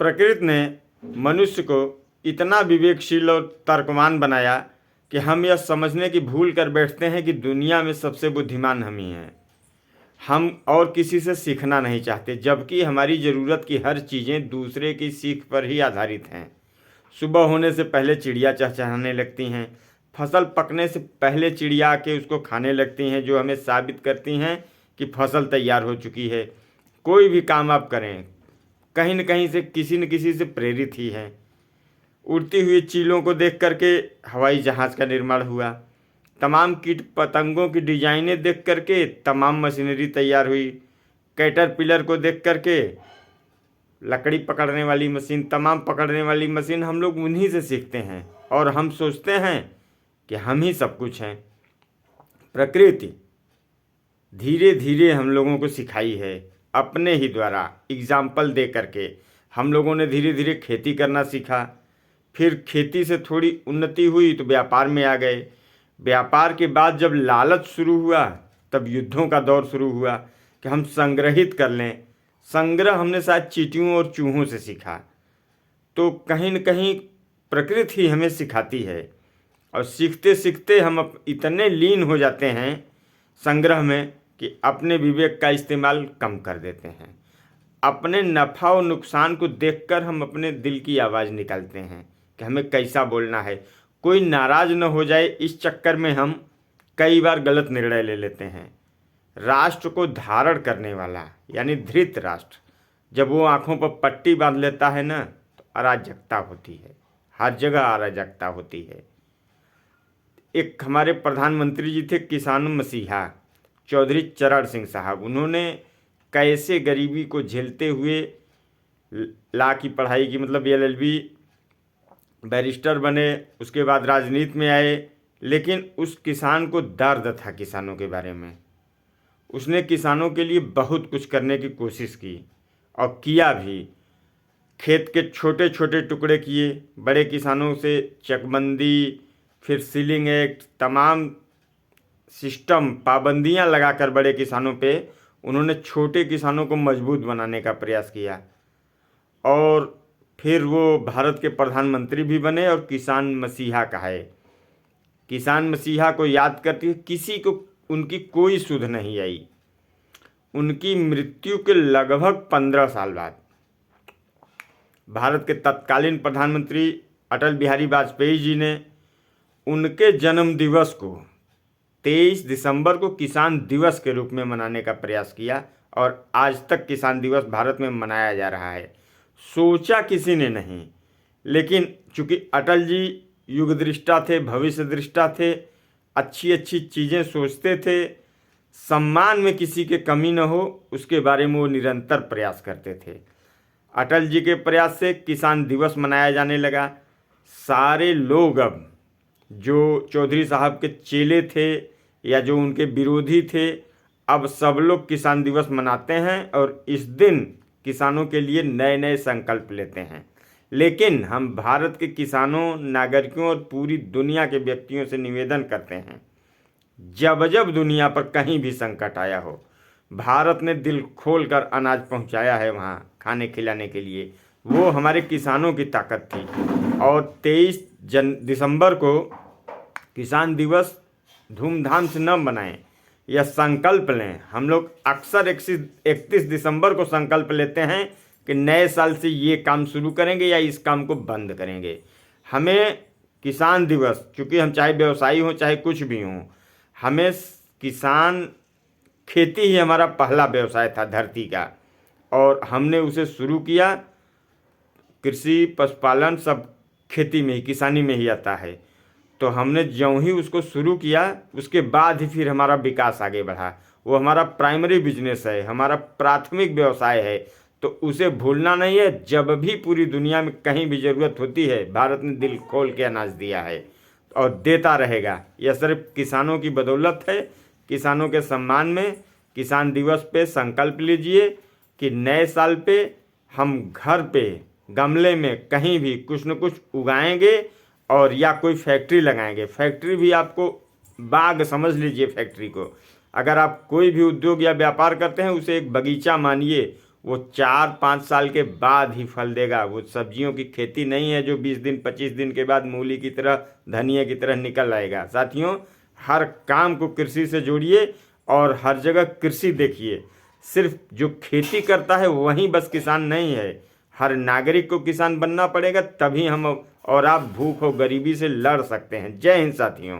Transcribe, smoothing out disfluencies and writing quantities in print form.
प्रकृति ने मनुष्य को इतना विवेकशील और तर्कवान बनाया कि हम यह समझने की भूल कर बैठते हैं कि दुनिया में सबसे बुद्धिमान हम ही हैं। हम और किसी से सीखना नहीं चाहते, जबकि हमारी ज़रूरत की हर चीज़ें दूसरे की सीख पर ही आधारित हैं। सुबह होने से पहले चिड़िया चहचहाने लगती हैं, फसल पकने से पहले चिड़िया आके उसको खाने लगती हैं, जो हमें साबित करती हैं कि फसल तैयार हो चुकी है। कोई भी काम आप करें, कहीं न कहीं से किसी न किसी से प्रेरित ही है। उड़ती हुई चीलों को देख करके हवाई जहाज़ का निर्माण हुआ। तमाम कीट पतंगों की डिजाइनें देख करके तमाम मशीनरी तैयार हुई। कैटरपिलर को देख करके लकड़ी पकड़ने वाली मशीन, तमाम पकड़ने वाली मशीन हम लोग उन्हीं से सीखते हैं और हम सोचते हैं कि हम ही सब कुछ हैं। प्रकृति धीरे धीरे हम लोगों को सिखाई है अपने ही द्वारा एग्जाम्पल दे करके। हम लोगों ने धीरे धीरे खेती करना सीखा, फिर खेती से थोड़ी उन्नति हुई तो व्यापार में आ गए। व्यापार के बाद जब लालच शुरू हुआ तब युद्धों का दौर शुरू हुआ कि हम संग्रहित कर लें। संग्रह हमने शायद चींटियों और चूहों से सीखा। तो कहीं न कहीं प्रकृति ही हमें सिखाती है और सीखते सीखते हम इतने लीन हो जाते हैं संग्रह में कि अपने विवेक का इस्तेमाल कम कर देते हैं। अपने नफ़ा और नुकसान को देखकर हम अपने दिल की आवाज़ निकालते हैं कि हमें कैसा बोलना है, कोई नाराज़ न हो जाए, इस चक्कर में हम कई बार गलत निर्णय ले लेते हैं। राष्ट्र को धारण करने वाला यानी धृत राष्ट्र जब वो आँखों पर पट्टी बांध लेता है ना, तो अराजकता होती है, हर जगह अराजकता होती है। एक हमारे प्रधानमंत्री जी थे किसान मसीहा चौधरी चरण सिंह साहब, उन्होंने कैसे गरीबी को झेलते हुए लॉ की पढ़ाई की, मतलब LLB बैरिस्टर बने, उसके बाद राजनीति में आए। लेकिन उस किसान को दर्द था किसानों के बारे में। उसने किसानों के लिए बहुत कुछ करने की कोशिश की और किया भी। खेत के छोटे छोटे टुकड़े किए, बड़े किसानों से चकबंदी, फिर सीलिंग एक्ट, तमाम सिस्टम पाबंदियां लगाकर बड़े किसानों पे उन्होंने छोटे किसानों को मजबूत बनाने का प्रयास किया। और फिर वो भारत के प्रधानमंत्री भी बने और किसान मसीहा कहे। किसान मसीहा को याद करके किसी को उनकी कोई सुध नहीं आई। उनकी मृत्यु के लगभग 15 साल बाद भारत के तत्कालीन प्रधानमंत्री अटल बिहारी वाजपेयी जी ने उनके जन्म दिवस को 23 दिसंबर को किसान दिवस के रूप में मनाने का प्रयास किया और आज तक किसान दिवस भारत में मनाया जा रहा है। सोचा किसी ने नहीं, लेकिन चूंकि अटल जी युगदृष्टा थे, भविष्य दृष्टा थे, अच्छी अच्छी चीज़ें सोचते थे, सम्मान में किसी के कमी न हो उसके बारे में वो निरंतर प्रयास करते थे। अटल जी के प्रयास से किसान दिवस मनाया जाने लगा। सारे लोग अब जो चौधरी साहब के चेले थे या जो उनके विरोधी थे, अब सब लोग किसान दिवस मनाते हैं और इस दिन किसानों के लिए नए नए संकल्प लेते हैं। लेकिन हम भारत के किसानों, नागरिकों और पूरी दुनिया के व्यक्तियों से निवेदन करते हैं, जब जब दुनिया पर कहीं भी संकट आया हो, भारत ने दिल खोल कर अनाज पहुंचाया है वहाँ खाने खिलाने के लिए। वो हमारे किसानों की ताकत थी। और 23 दिसंबर को किसान दिवस धूमधाम से न मनाएं, यह संकल्प लें। हम लोग अक्सर 31 दिसंबर को संकल्प लेते हैं कि नए साल से ये काम शुरू करेंगे या इस काम को बंद करेंगे। हमें किसान दिवस, चूँकि हम चाहे व्यवसायी हों चाहे कुछ भी हों, हमें किसान, खेती ही हमारा पहला व्यवसाय था धरती का और हमने उसे शुरू किया। कृषि, पशुपालन सब खेती में ही, किसानी में ही आता है। तो हमने ज्यों ही उसको शुरू किया उसके बाद ही फिर हमारा विकास आगे बढ़ा। वो हमारा प्राइमरी बिजनेस है, हमारा प्राथमिक व्यवसाय है, तो उसे भूलना नहीं है। जब भी पूरी दुनिया में कहीं भी ज़रूरत होती है, भारत ने दिल खोल के अनाज दिया है और देता रहेगा। यह सिर्फ किसानों की बदौलत है। किसानों के सम्मान में किसान दिवस पे संकल्प लीजिए कि नए साल पे हम घर पे गमले में कहीं भी कुछ न कुछ उगाएंगे और या कोई फैक्ट्री लगाएंगे। फैक्ट्री भी आपको बाग समझ लीजिए फैक्ट्री को। अगर आप कोई भी उद्योग या व्यापार करते हैं उसे एक बगीचा मानिए, वो 4-5 साल के बाद ही फल देगा। वो सब्जियों की खेती नहीं है जो 20 दिन 25 दिन के बाद मूली की तरह, धनिया की तरह निकल आएगा। साथियों, हर काम को कृषि से जोड़िए और हर जगह कृषि देखिए। सिर्फ जो खेती करता है वही बस किसान नहीं है, हर नागरिक को किसान बनना पड़ेगा, तभी हम और आप भूख और गरीबी से लड़ सकते हैं। जय हिंद साथियों।